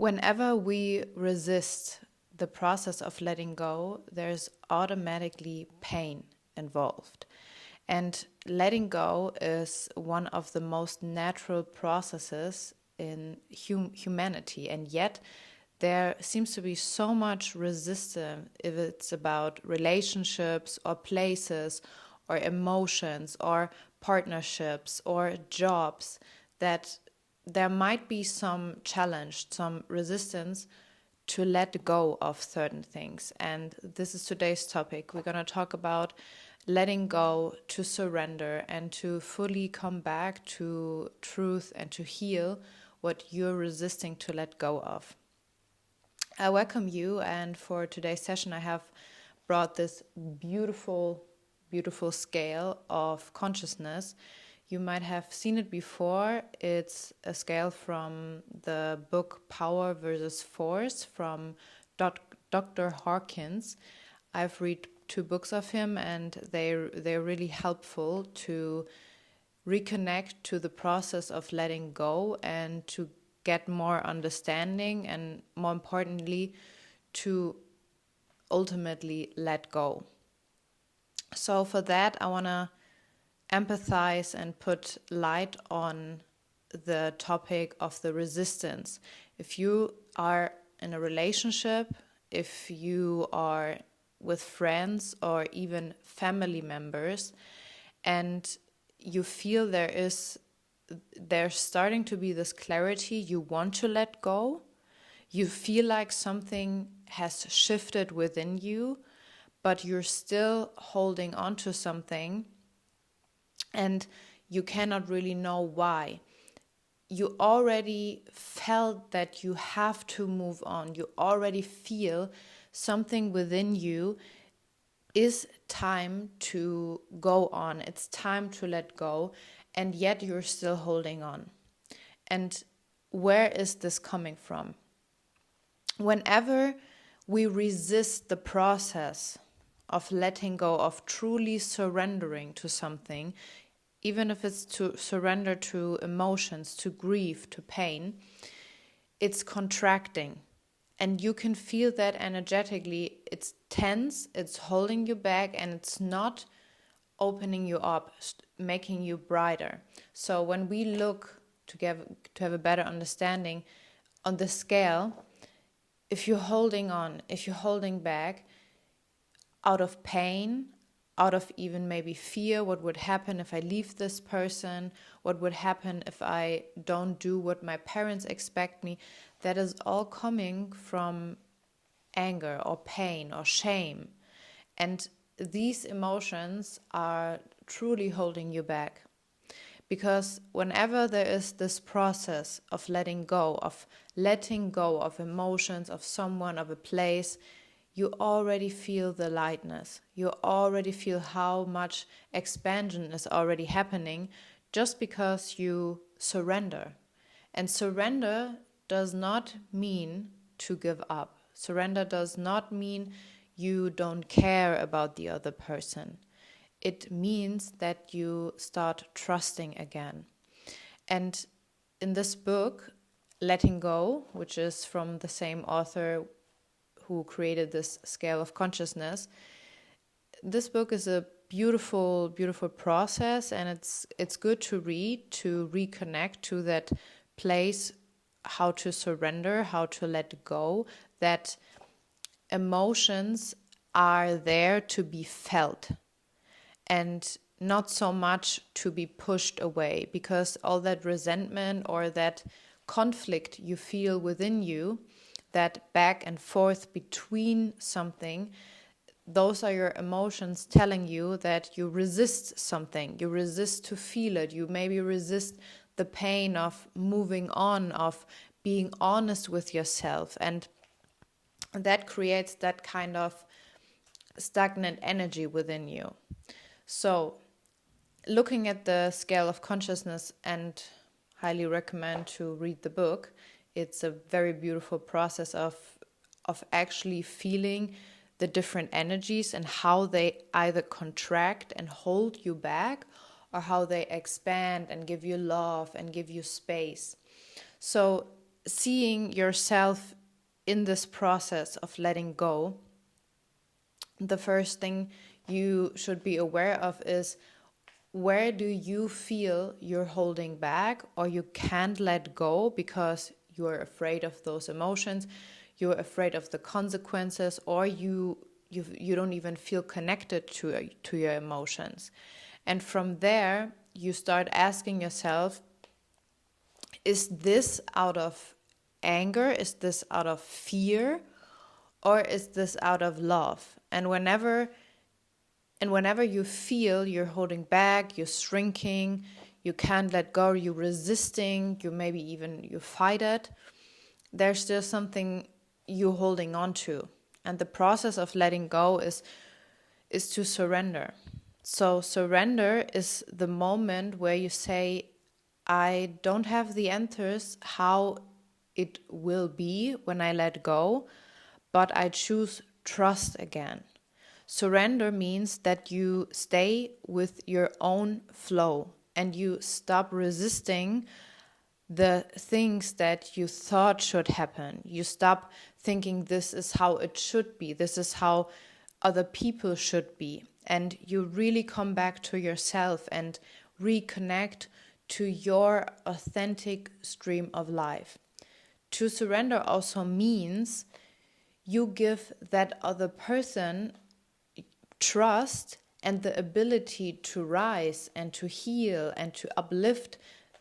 Whenever we resist the process of letting go, there's automatically pain involved. And letting go is one of the most natural processes in humanity. And yet there seems to be so much resistance if it's about relationships or places or emotions or partnerships or jobs, that there might be some challenge, some resistance to let go of certain things. And this is today's topic. We're going to talk about letting go, to surrender, and to fully come back to truth and to heal what you're resisting to let go of. I welcome you, and for today's session I have brought this beautiful scale of consciousness. You might have seen it before. It's a scale from the book Power versus Force from Dr. Hawkins. I've read 2 books of him, and they're really helpful to reconnect to the process of letting go and to get more understanding, and more importantly, to ultimately let go. So for that, I want to empathize and put light on the topic of the resistance. If you are in a relationship, if you are with friends or even family members, and you feel there's starting to be this clarity, you want to let go, you feel like something has shifted within you, but you're still holding on to something and you cannot really know why. You already felt that you have to move on. You already feel something within you is time to go on. It's time to let go, and yet you're still holding on. And where is this coming from? Whenever we resist the process of letting go, of truly surrendering to something, even if it's to surrender to emotions, to grief, to pain, it's contracting. And you can feel that energetically. It's tense, it's holding you back, and it's not opening you up, making you brighter. So when we look to have a better understanding on the scale, if you're holding on, if you're holding back out of pain, out of even maybe fear, what would happen if I leave this person? What would happen if I don't do what my parents expect me? That is all coming from anger or pain or shame. And these emotions are truly holding you back. Because whenever there is this process of letting go of emotions, of someone, of a place, you already feel the lightness. You already feel how much expansion is already happening just because you surrender. And surrender does not mean to give up. Surrender does not mean you don't care about the other person. It means that you start trusting again. And in this book, Letting Go, which is from the same author who created this scale of consciousness, this book is a beautiful process, and it's good to read, to reconnect to that place, how to surrender, how to let go, that emotions are there to be felt and not so much to be pushed away, because all that resentment or that conflict you feel within you, that back and forth between something, those are your emotions telling you that you resist something, you resist to feel it, you maybe resist the pain of moving on, of being honest with yourself, and that creates that kind of stagnant energy within you. So, looking at the scale of consciousness, and highly recommend to read the book, it's a very beautiful process of actually feeling the different energies and how they either contract and hold you back, or how they expand and give you love and give you space. So seeing yourself in this process of letting go, the first thing you should be aware of is, where do you feel you're holding back or you can't let go because you're afraid of those emotions, you're afraid of the consequences, or you don't even feel connected to your emotions. And from there, you start asking yourself, is this out of anger? Is this out of fear? Or is this out of love? And whenever you feel you're holding back, you're shrinking, you can't let go, you're resisting, you fight it, there's still something you're holding on to. And the process of letting go is to surrender. So surrender is the moment where you say, I don't have the answers how it will be when I let go, but I choose trust again. Surrender means that you stay with your own flow and you stop resisting the things that you thought should happen. You stop thinking this is how it should be, this is how other people should be. And you really come back to yourself and reconnect to your authentic stream of life. To surrender also means you give that other person trust and the ability to rise and to heal and to uplift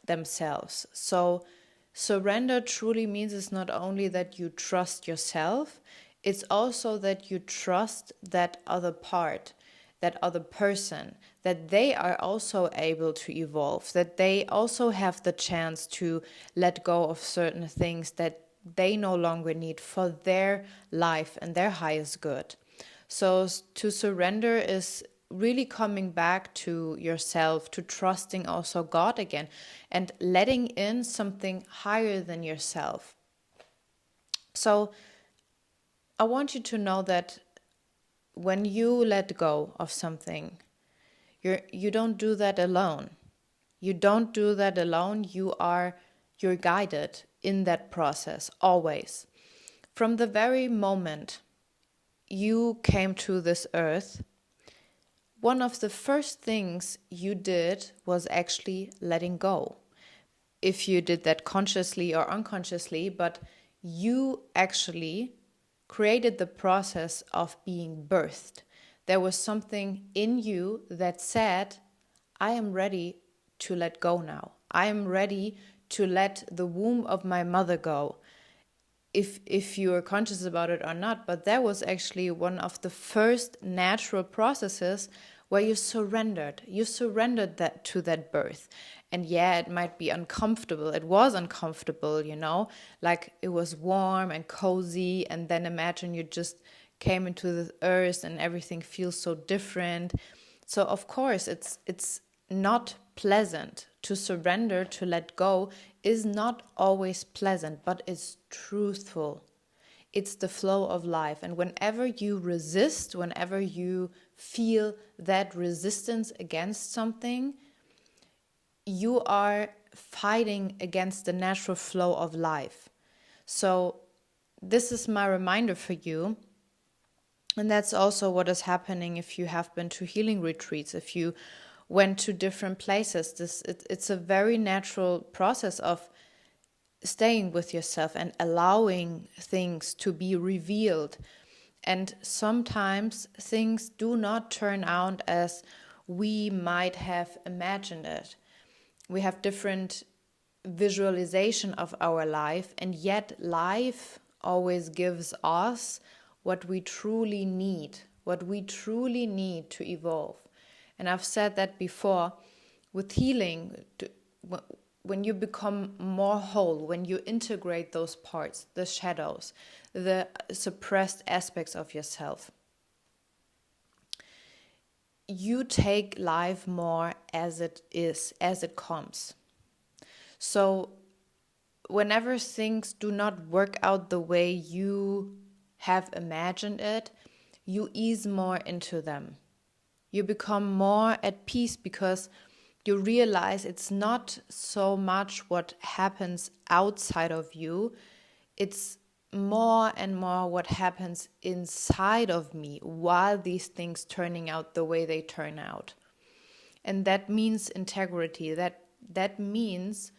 themselves. So surrender truly means it's not only that you trust yourself, it's also that you trust that other part, that other person, that they are also able to evolve, that they also have the chance to let go of certain things that they no longer need for their life and their highest good. So to surrender is really coming back to yourself, to trusting also God again, and letting in something higher than yourself. So I want you to know that when you let go of something, you don't do that alone. You don't do that alone. You're guided in that process always. From the very moment you came to this earth, one of the first things you did was actually letting go. If you did that consciously or unconsciously, but you actually created the process of being birthed. There was something in you that said, I am ready to let go now. I am ready to let the womb of my mother go. If you are conscious about it or not, but that was actually one of the first natural processes where you surrendered. You surrendered that to that birth. And yeah, it might be uncomfortable. It was uncomfortable, like it was warm and cozy. And then imagine you just came into the earth and everything feels so different. So of course, it's not pleasant to surrender, to let go is not always pleasant, but it's truthful. It's the flow of life. And whenever you resist, whenever you feel that resistance against something, you are fighting against the natural flow of life. So this is my reminder for you. And that's also what is happening if you have been to healing retreats, if you went to different places. It's a very natural process of staying with yourself and allowing things to be revealed. And sometimes things do not turn out as we might have imagined it. We have different visualization of our life, and yet life always gives us what we truly need to evolve. And I've said that before, with healing, when you become more whole, when you integrate those parts, the shadows, the suppressed aspects of yourself, you take life more as it is, as it comes. So whenever things do not work out the way you have imagined it, you ease more into them. You become more at peace because you realize it's not so much what happens outside of you, it's more and more what happens inside of me while these things turning out the way they turn out. And that means integrity. That means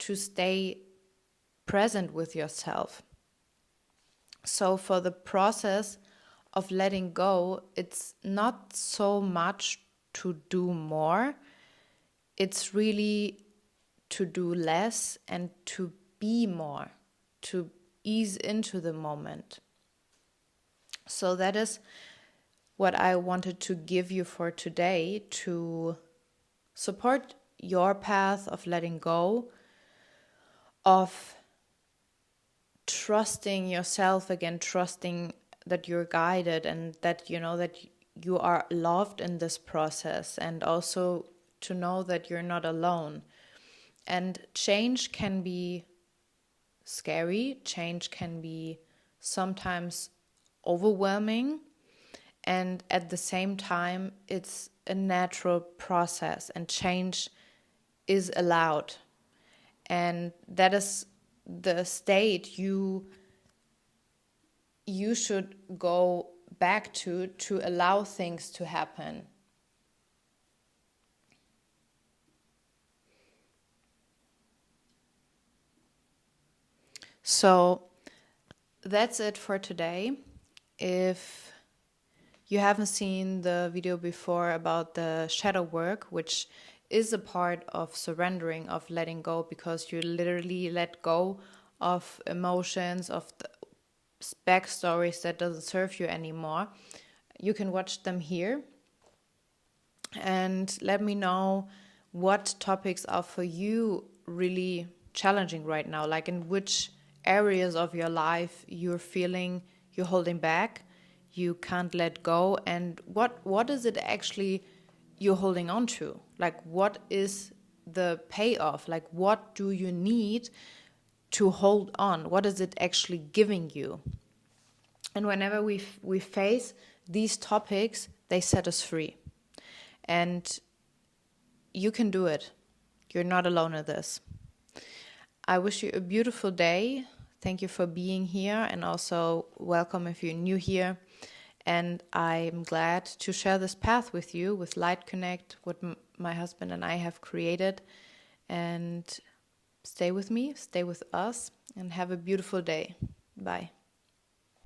to stay present with yourself. So for the process of letting go, it's not so much to do more. It's really to do less and to be more, to ease into the moment. So that is what I wanted to give you for today to support your path of letting go, of trusting yourself again, trusting that you're guided and that you know that you are loved in this process, and also to know that you're not alone. And change can be scary, change can be sometimes overwhelming, and at the same time it's a natural process and change is allowed. And that is the state you should go back to allow things to happen. So that's it for today. If you haven't seen the video before about the shadow work, which is a part of surrendering, of letting go, because you literally let go of emotions, of the backstories that doesn't serve you anymore, you can watch them here. And let me know what topics are for you really challenging right now, like in which areas of your life you're feeling you're holding back, you can't let go, and what is it actually you're holding on to? Like, what is the payoff? Like, what do you need to hold on? What is it actually giving you? And whenever we face these topics, they set us free. And you can do it. You're not alone in this. I wish you a beautiful day. Thank you for being here, and also welcome if you're new here. And I'm glad to share this path with you, with Light Connect, what my husband and I have created. And stay with me, stay with us, and have a beautiful day. Bye.